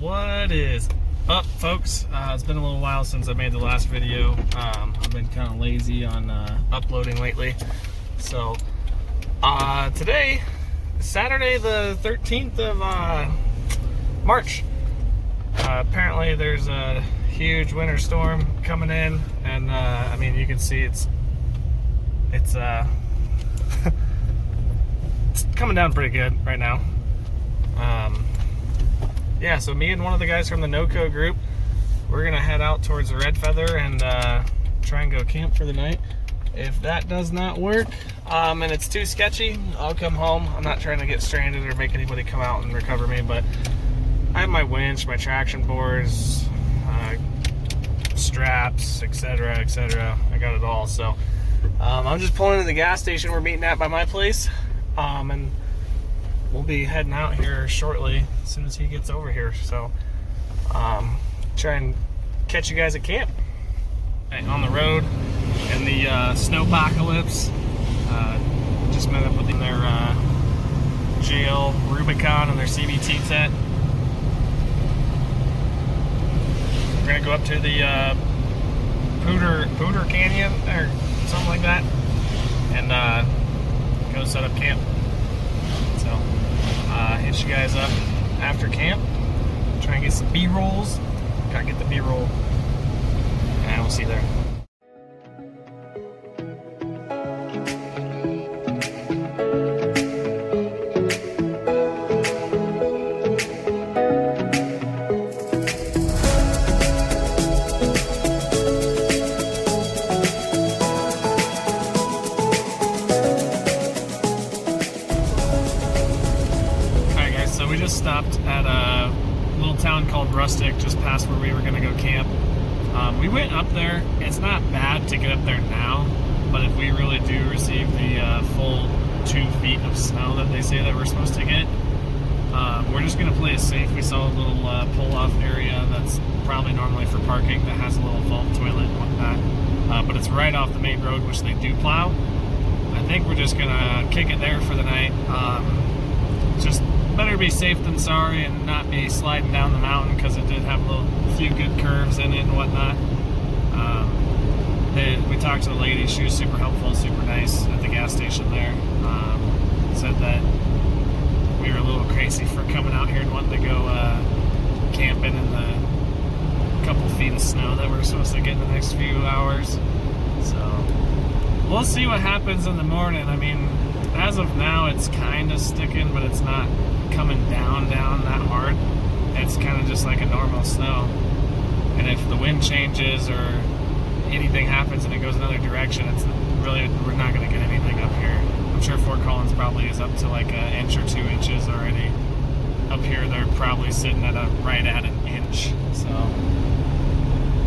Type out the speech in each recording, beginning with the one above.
What is up, folks? It's been a little while since I made the last video. I've been kind of lazy on uploading lately. So today, Saturday the 13th of March, apparently there's a huge winter storm coming in, and I mean, you can see it's it's coming down pretty good right now. Yeah, so me and one of the guys from the NoCo group, we're gonna head out towards the Red Feather and try and go camp for the night. If that does not work, and it's too sketchy, I'll come home. I'm not trying to get stranded or make anybody come out and recover me, but I have my winch, my traction boards, straps, etc., etc. I got it all. So I'm just pulling into the gas station we're meeting at by my place, and we'll be heading out here shortly as soon as he gets over here. So try and catch you guys at camp. On the road in the snowpocalypse. Just met up with them, their jail Rubicon and their CBT tent. We're gonna go up to the Pooter Canyon or something like that, and go set up camp. So hit you guys up after camp. Try and get some B-rolls. Gotta get the B-roll, and we'll see you there. We just stopped at a little town called Rustic, just past where we were going to go camp. We went up there. It's not bad to get up there now, but if we really do receive the full 2 feet of snow that they say that we're supposed to get, we're just going to play it safe. We saw a little pull-off area that's probably normally for parking that has a little vault toilet and whatnot, but it's right off the main road, which they do plow. I think we're just going to kick it there for the night. Just better be safe than sorry and not be sliding down the mountain, because it did have a few good curves in it and whatnot. We talked to the lady. She was super helpful, super nice at the gas station there. Said that we were a little crazy for coming out here and wanting to go camping in the couple feet of snow that we're supposed to get in the next few hours. So we'll see what happens in the morning. I mean, as of now, it's kind of sticking, but it's not coming down that hard. It's kind of just like a normal snow. And if the wind changes or anything happens and it goes another direction, it's really, we're not going to get anything up here. I'm sure Fort Collins probably is up to like an inch or 2 inches already. Up here, they're probably sitting at right at an inch. So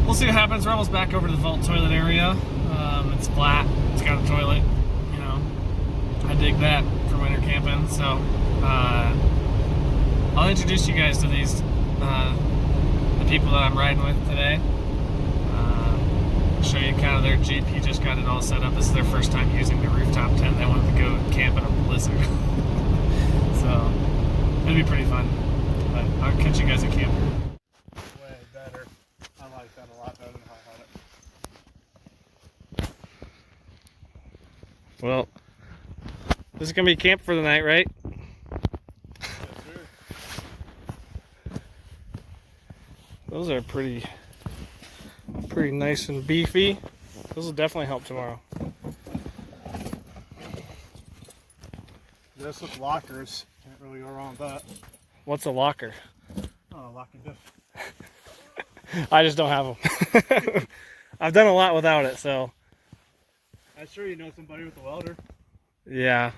we'll see what happens. We're almost back over to the vault toilet area. It's flat. It's got a toilet. I dig that for winter camping. So I'll introduce you guys to these the people that I'm riding with today. Show you kind of their Jeep. He just got it all set up. This is their first time using the rooftop tent. They wanted to go camp in a blizzard. So it'll be pretty fun. But I'll catch you guys at camp. Way better. I like that a lot better than how I had it. Well, this is gonna be camp for the night, right? Yes, sir. Those are pretty nice and beefy. Those will definitely help tomorrow. This with lockers. Can't really go wrong with that. What's a locker? Oh, lock and diff. I just don't have them. I've done a lot without it, so. I'm sure you know somebody with a welder. Yeah.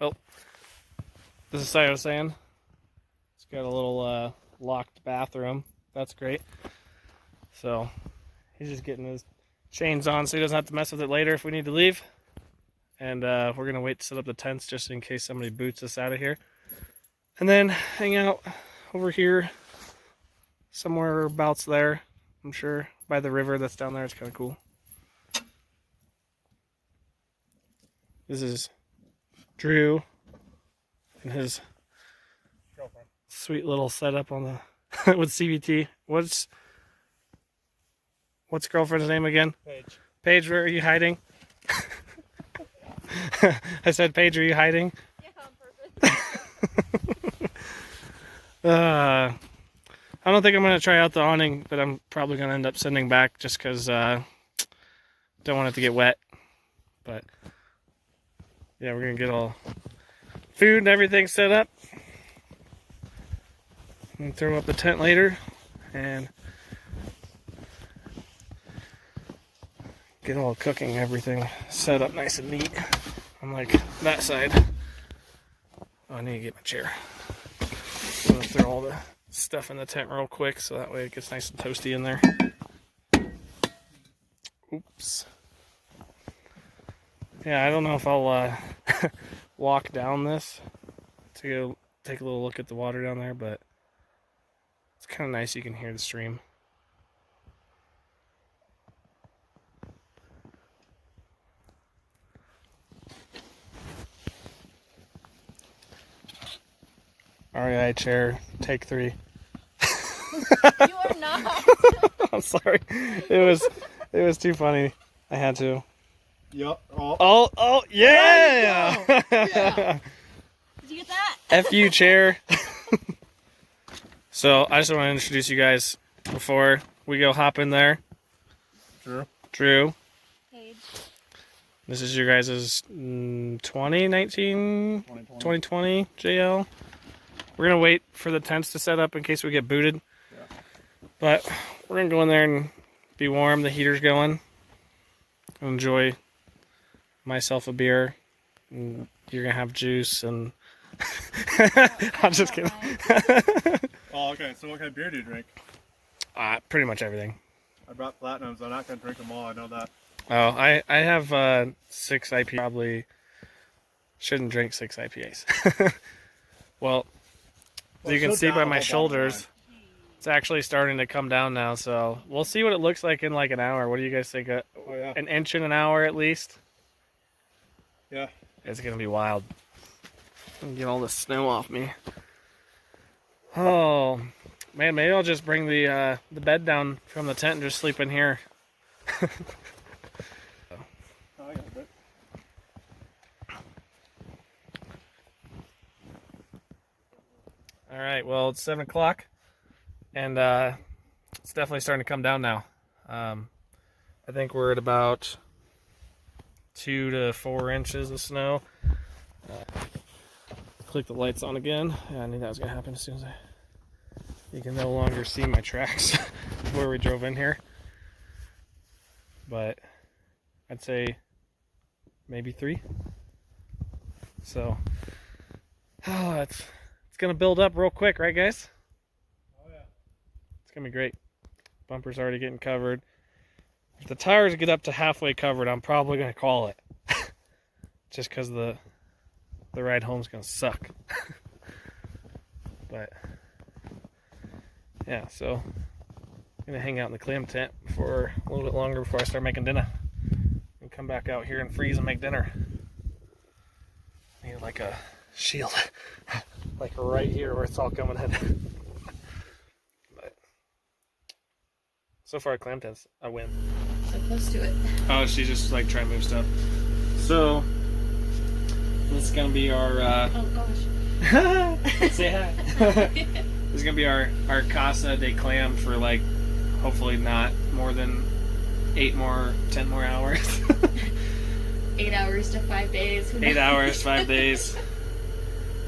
Well, this is what I was saying. It's got a little locked bathroom. That's great. So he's just getting his chains on so he doesn't have to mess with it later if we need to leave. And we're going to wait to set up the tents just in case somebody boots us out of here. And then hang out over here somewhere abouts there, I'm sure, by the river that's down there. It's kind of cool. This is Drew and his Sweet little setup on the with CVT. What's girlfriend's name again? Paige. Paige, where are you hiding? I said, Paige, are you hiding? Yeah, on purpose. I don't think I'm going to try out the awning, but I'm probably going to end up sending back just because don't want it to get wet. But yeah, we're going to get all food and everything set up. And throw up the tent later and get all cooking, everything set up nice and neat. I'm like that side. Oh, I need to get my chair. I'm gonna throw all the stuff in the tent real quick so that way it gets nice and toasty in there. Oops. Yeah, I don't know if I'll walk down this to go take a little look at the water down there, but it's kind of nice. You can hear the stream. REI chair, take 3. You are not. I'm sorry. It was too funny. I had to. Yup. Oh, yeah! Yeah. Did you get that? FU chair. So I just want to introduce you guys before we go hop in there. Drew. Paige. This is your guys' 2020 JL. We're going to wait for the tents to set up in case we get booted. Yeah. But we're going to go in there and be warm. The heater's going. Enjoy myself a beer. And you're going to have juice and... I'm just kidding. Oh, okay. So what kind of beer do you drink? Pretty much everything. I brought Platinums. I'm not going to drink them all. I know that. Oh, I have 6 IPAs. Probably shouldn't drink 6 IPAs. Well, as you can see by my shoulders, it's actually starting to come down now. So we'll see what it looks like in like an hour. What do you guys think? Oh, yeah. An inch in an hour at least? Yeah. It's going to be wild. Get all the snow off me. Oh, man, maybe I'll just bring the bed down from the tent and just sleep in here. Oh, I got a bit. All right, well, it's 7 o'clock, and it's definitely starting to come down now. I think we're at about 2 to 4 inches of snow. Click the lights on again. Yeah, I knew that was going to happen as soon as you can no longer see my tracks where we drove in here. But I'd say maybe 3. So, it's going to build up real quick, right, guys? Oh, yeah. It's going to be great. Bumper's already getting covered. If the tires get up to halfway covered, I'm probably going to call it. Just because the ride home's going to suck. But, yeah, so I'm going to hang out in the clam tent for a little bit longer before I start making dinner. And come back out here and freeze and make dinner. Need like a shield. Like right here where it's all coming in. But so far, clam tent's a win. So close to it. Oh, she's just like trying to move stuff. So this is gonna be our. Oh gosh. Say hi. This is gonna be our Casa de Clam for like, hopefully not more than 10 more hours. 8 hours to 5 days. 8 hours, 5 days.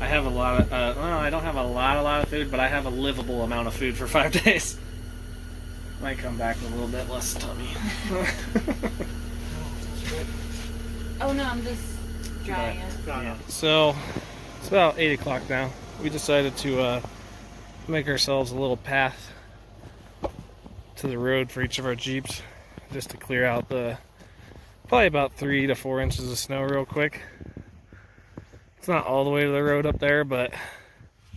I have a lot of. Well, I don't have a lot of food, but I have a livable amount of food for 5 days. Might come back with a little bit less tummy. Oh no, I'm just drying it. Yeah. So it's about 8 o'clock now. We decided to make ourselves a little path to the road for each of our Jeeps, just to clear out the probably about 3 to 4 inches of snow real quick. It's not all the way to the road up there, but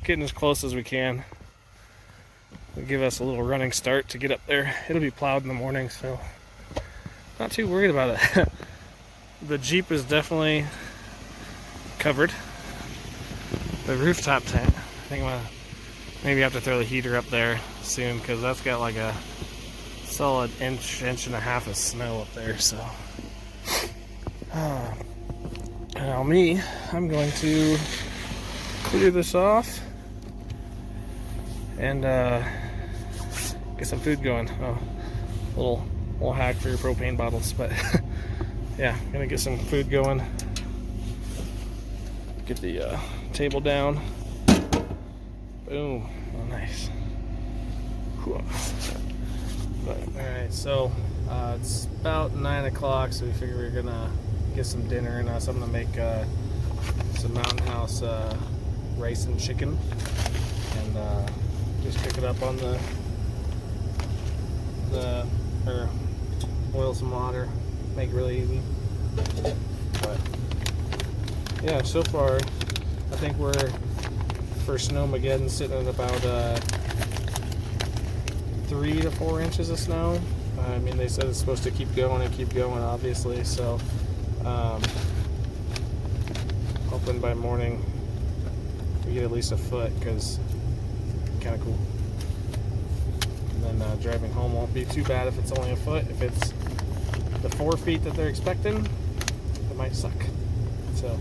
getting as close as we can. It'll give us a little running start to get up there. It'll be plowed in the morning, so not too worried about it. The Jeep is definitely covered. The rooftop tent, I think I'm gonna maybe have to throw the heater up there soon because that's got like a solid inch and a half of snow up there. So now I'm going to clear this off and get some food going. Oh, little hack for your propane bottles, but yeah, gonna get some food going. Get the table down. Boom. Oh, nice. Cool. But alright, so it's about 9 o'clock, so we figure we're gonna get some dinner, and so I'm gonna make some Mountain House rice and chicken, and just cook it up on or boil some water, make it really easy. But yeah, so far I think we're for Snowmageddon sitting at about 3 to 4 inches of snow. I mean, they said it's supposed to keep going and keep going, obviously, so hoping by morning we get at least a foot, because kind of cool. And then driving home won't be too bad if it's only a foot. If it's the 4 feet that they're expecting, it might suck. So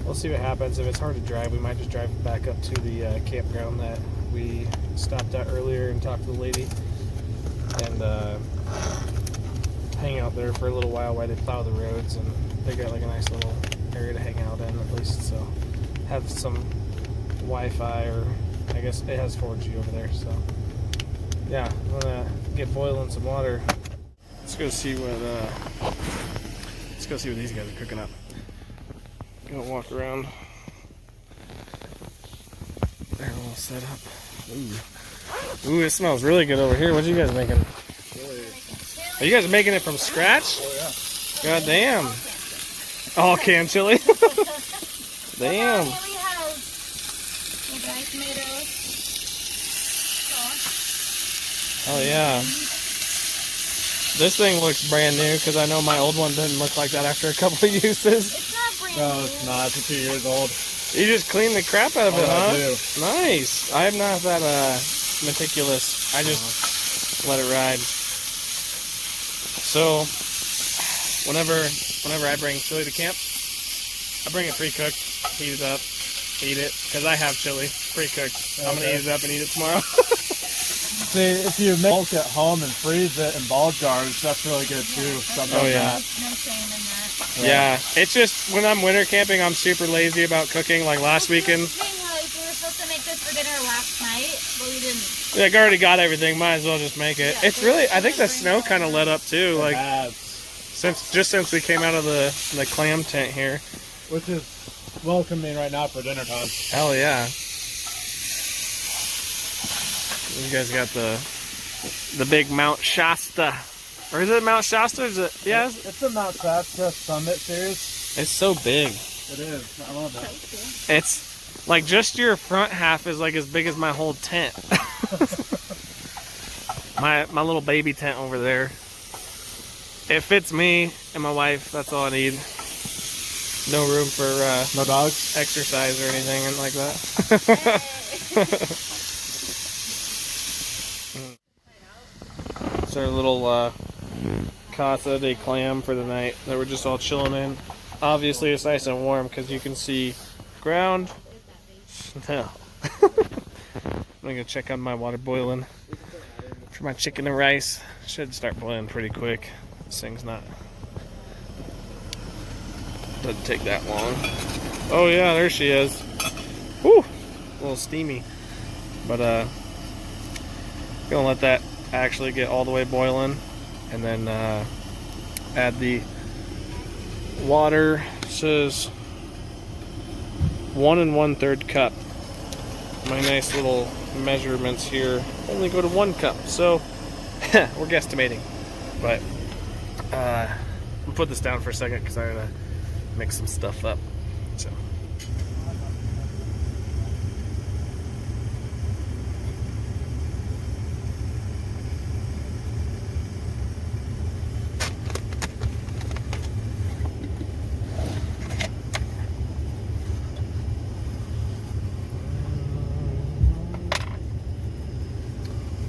we'll see what happens. If it's hard to drive, we might just drive back up to the campground that we stopped at earlier and talked to the lady, and hang out there for a little while they plow the roads, and they got like a nice little area to hang out in at least, so have some Wi-Fi, or I guess it has 4G over there. So yeah, I'm gonna get boiling some water. Let's go see what these guys are cooking up. Gonna walk around. They're all set up. Ooh, it smells really good over here. What are you guys making? Are you guys making it from scratch? Oh yeah. God damn. All canned chili. Damn. We have dried tomatoes. Oh yeah. This thing looks brand new, because I know my old one didn't look like that after a couple of uses. It's not brand new. No, it's not. It's 2 years old. You just clean the crap out of it, huh? I do. Nice. I am not that meticulous. I just let it ride. So whenever I bring chili to camp, I bring it pre-cooked, heat it up, eat it, because I have chili pre-cooked. I'm gonna heat it up and eat it tomorrow. See, if you make bulk at home and freeze it in ball jars, that's really good too. Something Oh, yeah. like that. No shame in that. Yeah, it's just when I'm winter camping, I'm super lazy about cooking. Like last weekend, Like, we were supposed to make this for dinner last night, but we didn't. like I already got everything. Might as well just make it. Yeah, It's really, I think the snow kind of let up too. Like Bad. since we came out of the clam tent here. Which is welcoming right now for dinner time. Hell yeah. You guys got the big Mount Shasta. Or is it Mount Shasta? Is it? Yeah. It's a Mount Shasta Summit series. It's so big. It is. I love it. It's like just your front half is like as big as my whole tent. my little baby tent over there. It fits me and my wife. That's all I need. No room for No dogs? exercise or anything like that. It's our little casa de clam for the night that we're just all chilling in. Obviously it's nice and warm because you can see ground. No. I'm gonna check on my water boiling for my chicken and rice. Should start boiling pretty quick. This thing's not, doesn't take that long. Oh yeah, there she is. Whew, a little steamy. But gonna let that actually get all the way boiling, and then add the water. It says 1 1/3 cup. My nice little measurements here only go to 1 cup, so we're guesstimating. But I'll put this down for a second because I'm gonna mix some stuff up. So.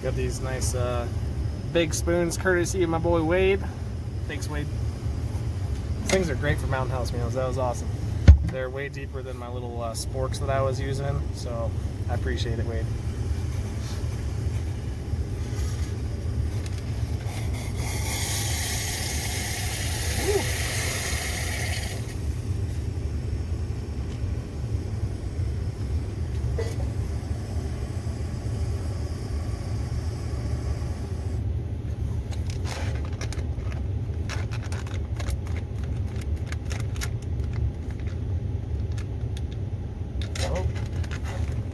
Got these nice big spoons, courtesy of my boy Wade. Thanks, Wade. These things are great for mountain house meals. That was awesome. They're way deeper than my little sporks that I was using, so I appreciate it, Wade.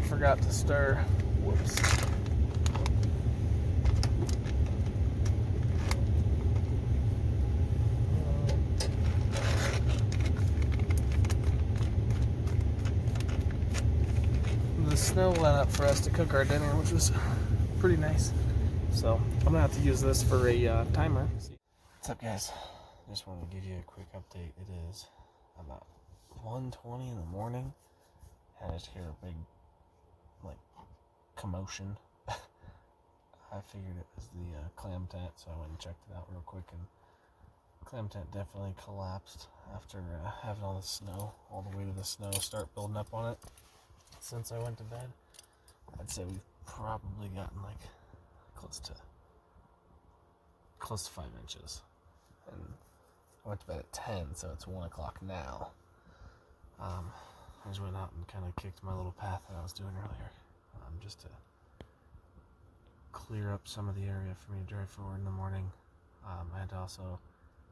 Forgot to stir. Whoops. The snow went up for us to cook our dinner, which was pretty nice. So I'm gonna have to use this for a timer. What's up, guys? Just wanted to give you a quick update. It is about 1:20 in the morning. I just hear a big commotion. I figured it was the clam tent, so I went and checked it out real quick, and clam tent definitely collapsed after having all the snow, all the weight of the snow start building up on it since I went to bed. I'd say we've probably gotten like close to 5 inches, and I went to bed at 10, so it's 1 o'clock now. I just went out and kind of kicked my little path that I was doing earlier, just to clear up some of the area for me to drive forward in the morning. I had to also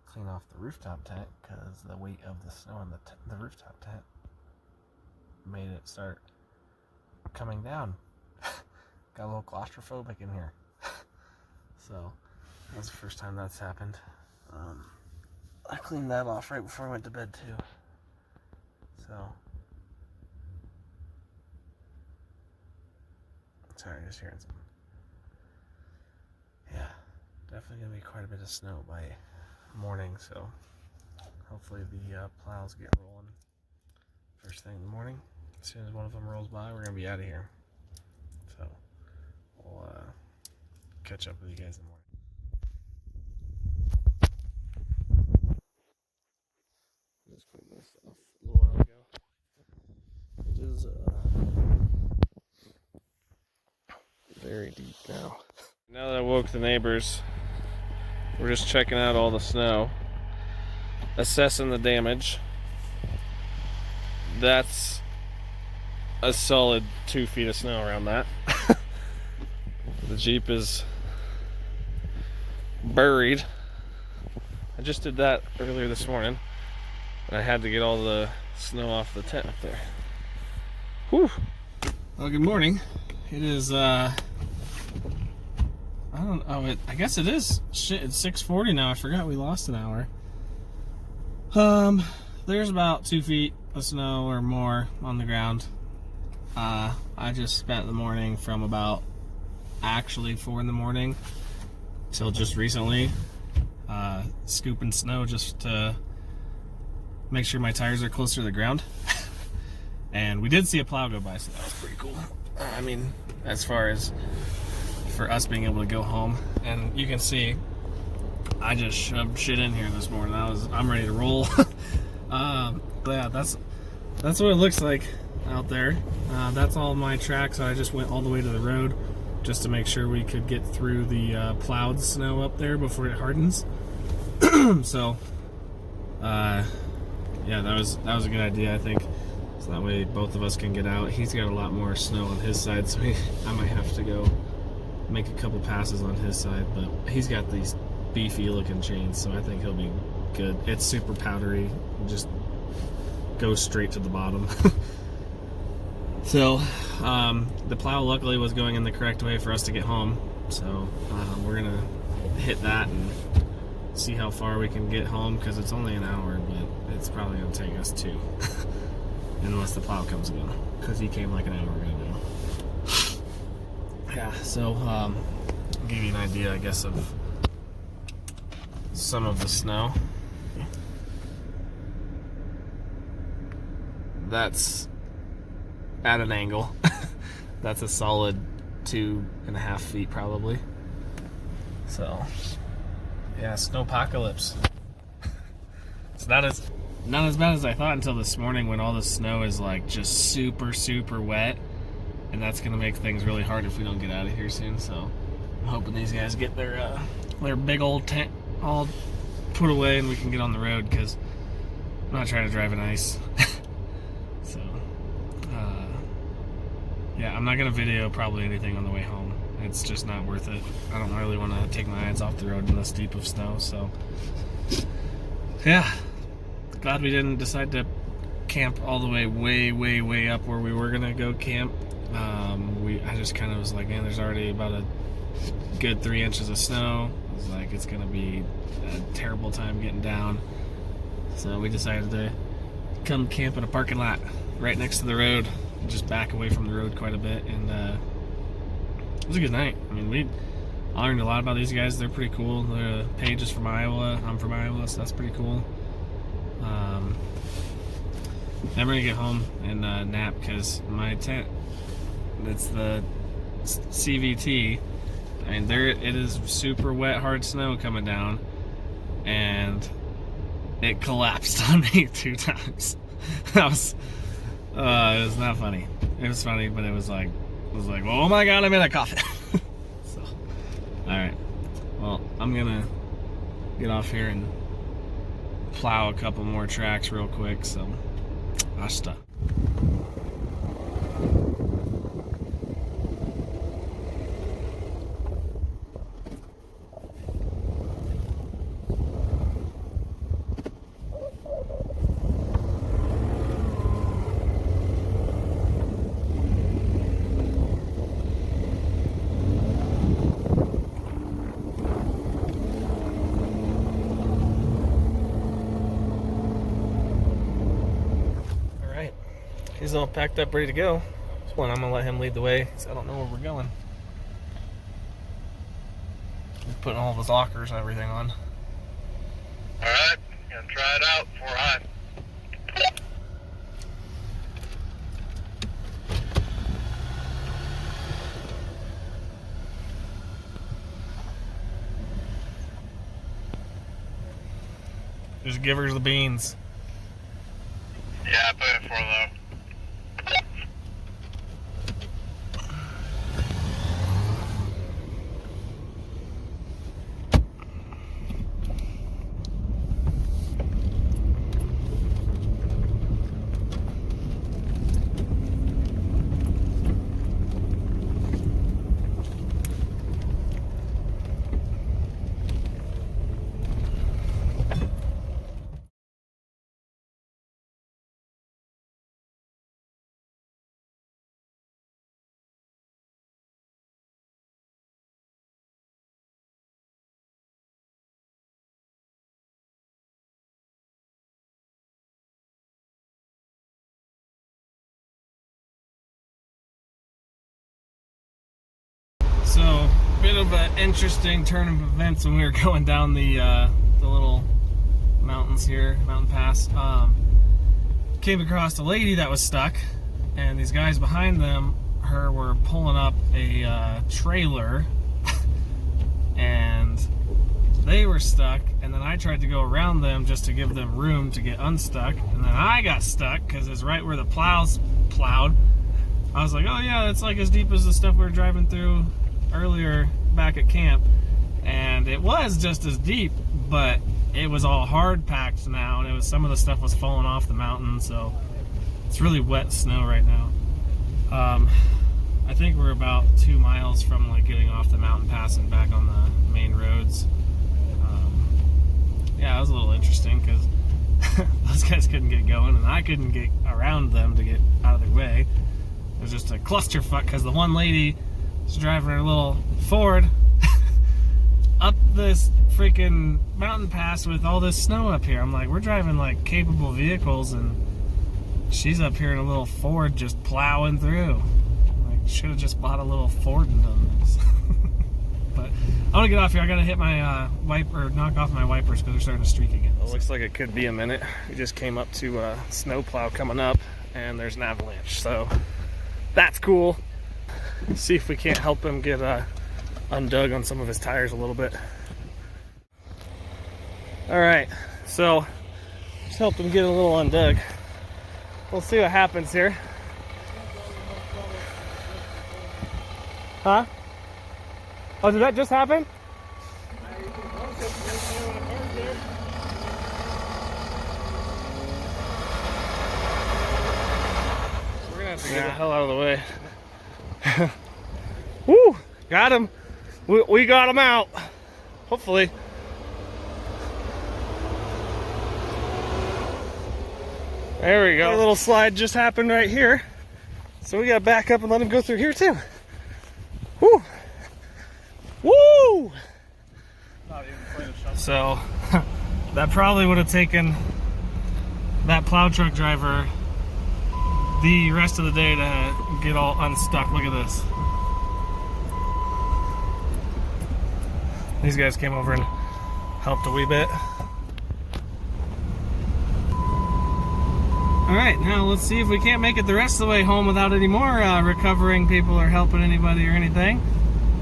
clean off the rooftop tent because the weight of the snow on the rooftop tent made it start coming down. Got a little claustrophobic in here. So that's the first time that's happened. I cleaned that off right before I went to bed too. So sorry, just hearing something. Yeah, definitely gonna be quite a bit of snow by morning, so hopefully the plows get rolling first thing in the morning. As soon as one of them rolls by, we're gonna be out of here. So we'll catch up with you guys in the morning. Just cleaned this off a little while ago. It is very deep now. Now that I woke the neighbors, we're just checking out all the snow, assessing the damage. That's a solid 2 feet of snow around that. The Jeep is buried. I just did that earlier this morning, and I had to get all the snow off the tent up there. Whew. Well, good morning. It is I guess it is. Shit, it's 6:40 now. I forgot we lost an hour. There's about 2 feet of snow or more on the ground. I just spent the morning from about actually 4 in the morning till just recently scooping snow just to make sure my tires are closer to the ground. And we did see a plow go by, so that was pretty cool. I mean, as far as for us being able to go home, and you can see I just shoved shit in here this morning. I'm ready to roll. But yeah, that's what it looks like out there. That's all my track, so I just went all the way to the road just to make sure we could get through the plowed snow up there before it hardens. So yeah, that was a good idea, I think. So that way both of us can get out. He's got a lot more snow on his side, so I might have to go make a couple passes on his side, but he's got these beefy looking chains, so I think he'll be good. It's super powdery, just goes straight to the bottom. So the plow luckily was going in the correct way for us to get home, so we're gonna hit that and see how far we can get home, because it's only an hour, but it's probably gonna take us 2. Unless the plow comes again, because he came like an hour ago now. Yeah, so I'll give you an idea, I guess, of some of the snow. That's at an angle. That's a solid 2.5 feet probably. So yeah, snowpocalypse. It's not as bad as I thought until this morning when all the snow is like just super wet, and that's gonna make things really hard if we don't get out of here soon. So I'm hoping these guys get their big old tent all put away and we can get on the road, because I'm not trying to drive in ice. So yeah, I'm not gonna video probably anything on the way home. It's just not worth it. I don't really want to take my eyes off the road in this deep of snow. So yeah, glad we didn't decide to camp all the way way up where we were gonna go camp. I just kind of was like, man, there's already about a good 3 inches of snow. I was like, it's gonna be a terrible time getting down. So we decided to come camp in a parking lot right next to the road, just back away from the road quite a bit, and it was a good night. I mean, I learned a lot about these guys. They're pretty cool. Paige is from Iowa. I'm from Iowa, so that's pretty cool. I'm gonna get home and nap, because my tent, it's the CVT. I mean, it is super wet, hard snow coming down, and it collapsed on me 2 times. It was not funny. It was funny, but it was like, oh my god, I'm in a coffin. So, all right. Well, I'm gonna get off here and plow a couple more tracks real quick. So, hasta. He's all packed up, ready to go. So I'm gonna let him lead the way, because I don't know where we're going. He's putting all of his lockers and everything on. Alright, gonna try it out before I... Just give her the beans. Yeah, I put it for low. So, bit of an interesting turn of events when we were going down the little mountains here, mountain pass. Came across a lady that was stuck, and these guys behind her were pulling up a trailer, and they were stuck, and then I tried to go around them just to give them room to get unstuck, and then I got stuck because it's right where the plows plowed. I was like, oh yeah, it's like as deep as the stuff we were driving through earlier back at camp, and it was just as deep, but it was all hard packed now, and it was, some of the stuff was falling off the mountain, so it's really wet snow right now. I think we're about 2 miles from like getting off the mountain pass and back on the main roads. Yeah, it was a little interesting because those guys couldn't get going, and I couldn't get around them to get out of their way. It was just a clusterfuck because the one lady was driving her little Ford up this freaking mountain pass with all this snow up here. I'm like, we're driving like capable vehicles, and she's up here in a little Ford just plowing through. Like, should have just bought a little Ford and done this. But I'm gonna get off here. I gotta hit my knock off my wipers because they're starting to streak again. It looks like it could be a minute. We just came up to a snowplow coming up, and there's an avalanche, so that's cool. see if we can't help him get undug on some of his tires a little bit. All right, so just helped him get a little undug. We'll see what happens here. Huh? Oh, did that just happen? We're gonna have to get the hell out of the way. Woo! Got him. We got him out. Hopefully. There we go. A little slide just happened right here. So we gotta back up and let him go through here too. Woo! Woo! So that probably would have taken that plow truck driver the rest of the day to get all unstuck. Look at this. These guys came over and helped a wee bit. Alright, now let's see if we can't make it the rest of the way home without any more recovering people or helping anybody or anything.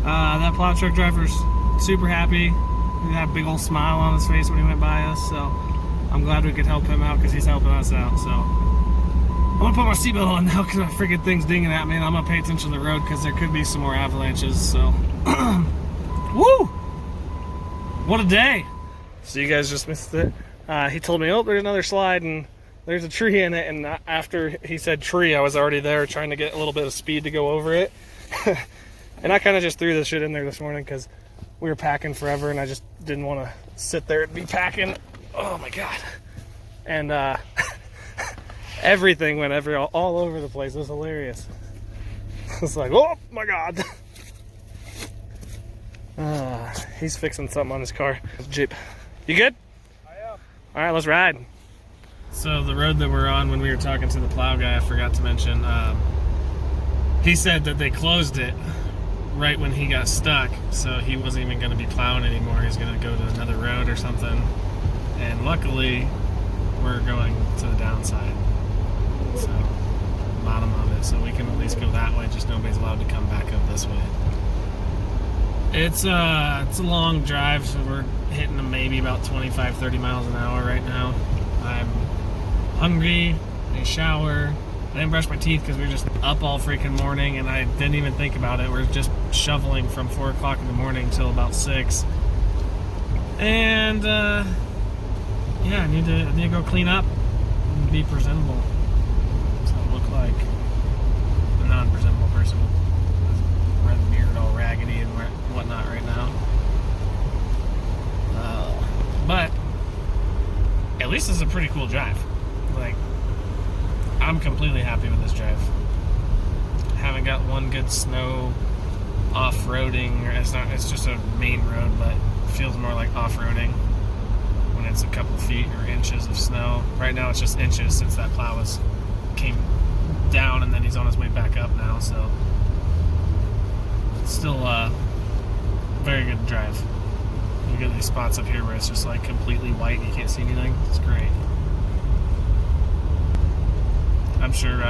That plow truck driver's super happy. He had a big old smile on his face when he went by us, so I'm glad we could help him out because he's helping us out. So I'm gonna put my seatbelt on now because that freaking thing's dinging at me, and I'm gonna pay attention to the road because there could be some more avalanches. So, woo! What a day! So you guys just missed it. He told me, oh, there's another slide and there's a tree in it, and after he said tree, I was already there trying to get a little bit of speed to go over it. And I kind of just threw this shit in there this morning because we were packing forever and I just didn't want to sit there and be packing. Oh my god. And everything went all over the place. It was hilarious. It's like, oh my god. He's fixing something on his car. Jeep. You good? I am. All right, let's ride. So the road that we're on, when we were talking to the plow guy, I forgot to mention, he said that they closed it right when he got stuck, so he wasn't even going to be plowing anymore. He's going to go to another road or something. And luckily, we're going to the downside, so bottom of it, so we can at least go that way. Just nobody's allowed to come back up this way. It's a long drive, so we're hitting them maybe about 25-30 miles an hour right now. I'm hungry. I shower. I didn't brush my teeth because we were just up all freaking morning, and I didn't even think about it. We're just shoveling from 4 o'clock in the morning till about 6. And yeah, I need to go clean up and be presentable. So I look like a non-presentable person with red beard all raggedy and whatnot right now. But at least it's a pretty cool drive. Like, I'm completely happy with this drive. Haven't got one good snow off-roading. It's just a main road, but it feels more like off-roading when it's a couple feet or inches of snow. Right now it's just inches since that plow came down, and then he's on his way back up now, so it's still a very good drive. You get these spots up here where it's just like completely white and you can't see anything. It's great. I'm sure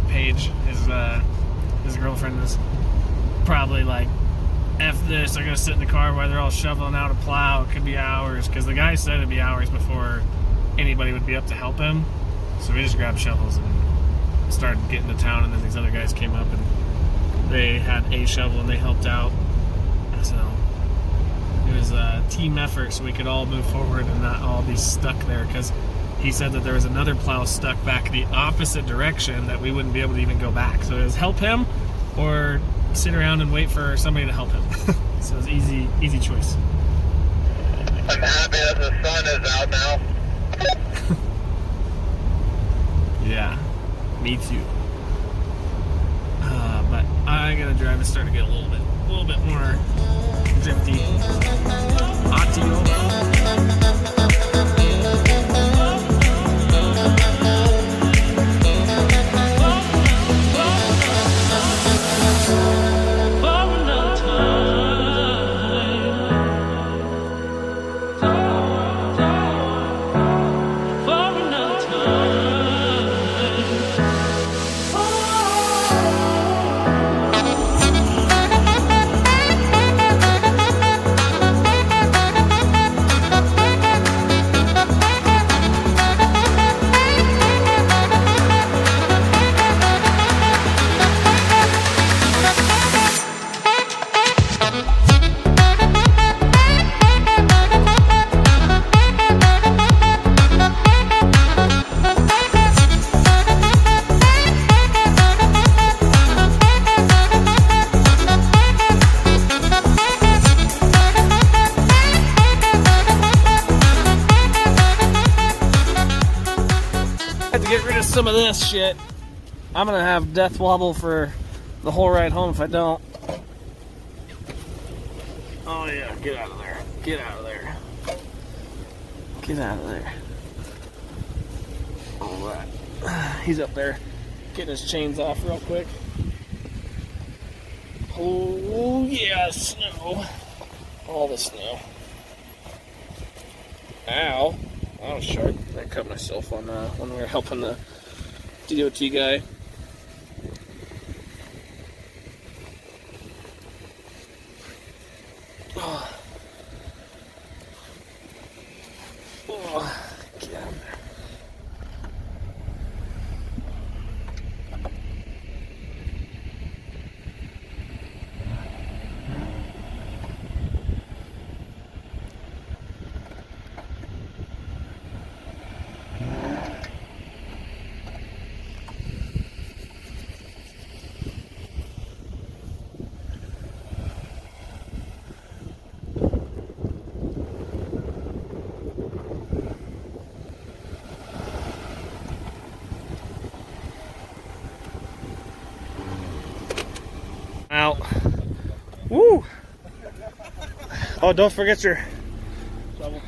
Paige, his girlfriend, is probably like, F this, they're gonna sit in the car while they're all shoveling out a plow. It could be hours, because the guy said it'd be hours before anybody would be up to help him. So we just grabbed shovels and started getting to town, and then these other guys came up and they had a shovel and they helped out. So it was a team effort so we could all move forward and not all be stuck there, because he said that there was another plow stuck back the opposite direction that we wouldn't be able to even go back. So it was help him or sit around and wait for somebody to help him. So it was easy choice. I'm happy that the sun is out now. Yeah, me too. But I gotta drive. It's starting to get a little bit more drifty. Had to get rid of some of this shit. I'm gonna have death wobble for the whole ride home if I don't. Oh yeah, get out of there. Get out of there. Get out of there. All right. He's up there getting his chains off real quick. Oh yeah, snow. All the snow. Ow. That was sharp. I cut myself on when we were helping the DOT guy. Oh. Oh. Get out of there. Out. Woo! Oh, don't forget your shovel.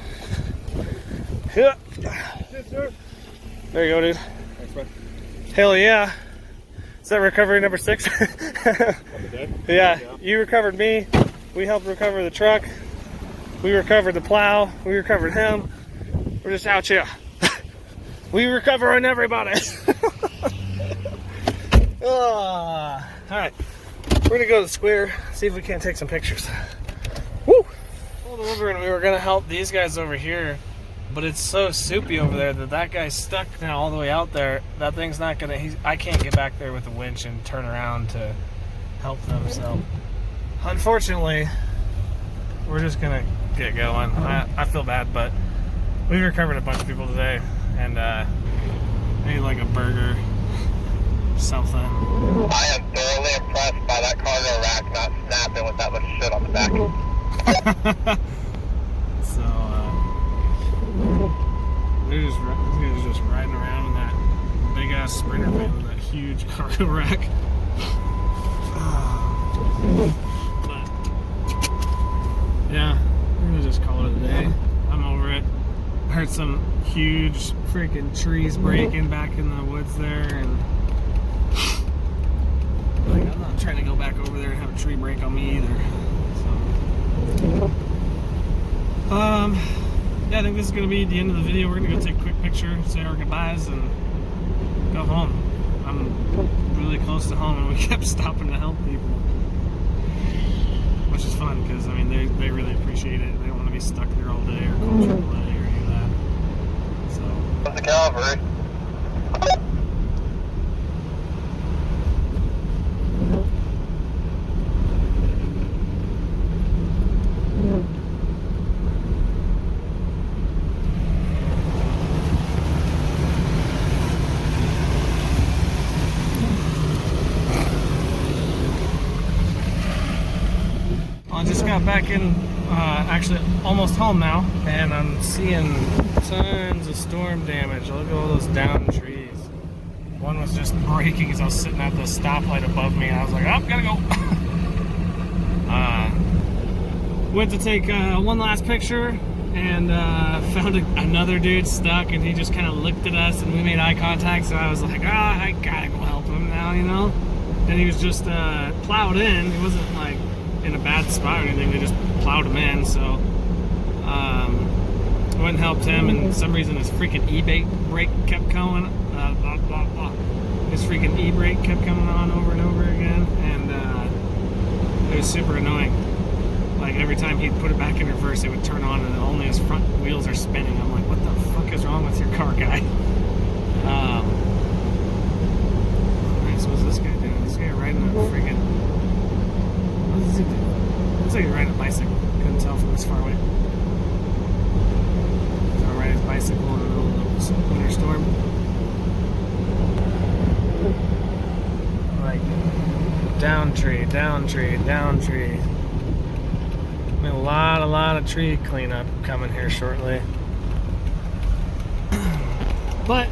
Yeah. There you go, dude. Thanks, bud. Hell yeah. Is that recovery number 6? Yeah, you recovered me. We helped recover the truck. We recovered the plow. We recovered him. We're just out here. We recovering everybody. All right. We're gonna go to the square, see if we can't take some pictures. Woo! Pulled over and we were gonna help these guys over here, but it's so soupy over there that guy's stuck now all the way out there. That thing's not gonna. I can't get back there with a winch and turn around to help them. So, unfortunately, we're just gonna get going. I feel bad, but we recovered a bunch of people today, and maybe like a burger. Something. I am thoroughly impressed by that cargo rack not snapping with that much shit on the back. So, these guys are just riding around in that big ass Sprinter van with that huge cargo rack. But, yeah, we're gonna just call it a day. I'm over it. I heard some huge freaking trees breaking back in the woods there, and like, I'm not trying to go back over there and have a tree break on me either. So, yeah, I think this is gonna be the end of the video. We're gonna go take a quick picture, say our goodbyes, and go home. I'm really close to home, and we kept stopping to help people, which is fun because I mean they really appreciate it. They don't want to be stuck there all day or cold all day or any of that. So. What's the Calvary? I just got back in, actually almost home now, and I'm seeing tons of storm damage. Look at all those downed trees. One was just breaking as I was sitting at the stoplight above me, and I was like, oh, gotta go. Went to take one last picture, and found another dude stuck, and he just kind of looked at us, and we made eye contact, so I was like, I gotta go help him now, you know? And he was just plowed in. He wasn't like in a bad spot or anything. They just plowed him in, so I went and helped him, and for some reason his freaking e-brake kept going. His freaking e-brake kept coming on over and over again, and it was super annoying. Like every time he'd put it back in reverse, it would turn on, and only his front wheels are spinning. I'm like, what the fuck is wrong with your car, guy? Nice. What's this guy doing? This guy riding a freaking. What is he doing? What's like he's riding a bicycle. Couldn't tell from this far away. He's gonna ride his bicycle in the middle of the winter storm. Like, down tree, down tree, down tree. I mean, a lot of tree cleanup coming here shortly. But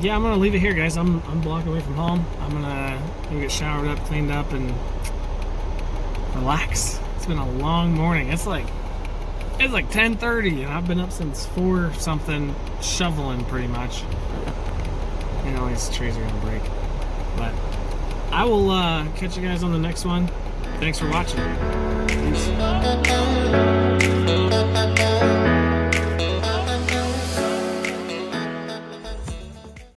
yeah, I'm gonna leave it here, guys. I'm a block away from home. I'm gonna go get showered up, cleaned up, and relax. It's been a long morning. It's like 10:30, and I've been up since 4 something, shoveling pretty much. You know, these trees are gonna break. But I will catch you guys on the next one. Thanks for watching. Peace.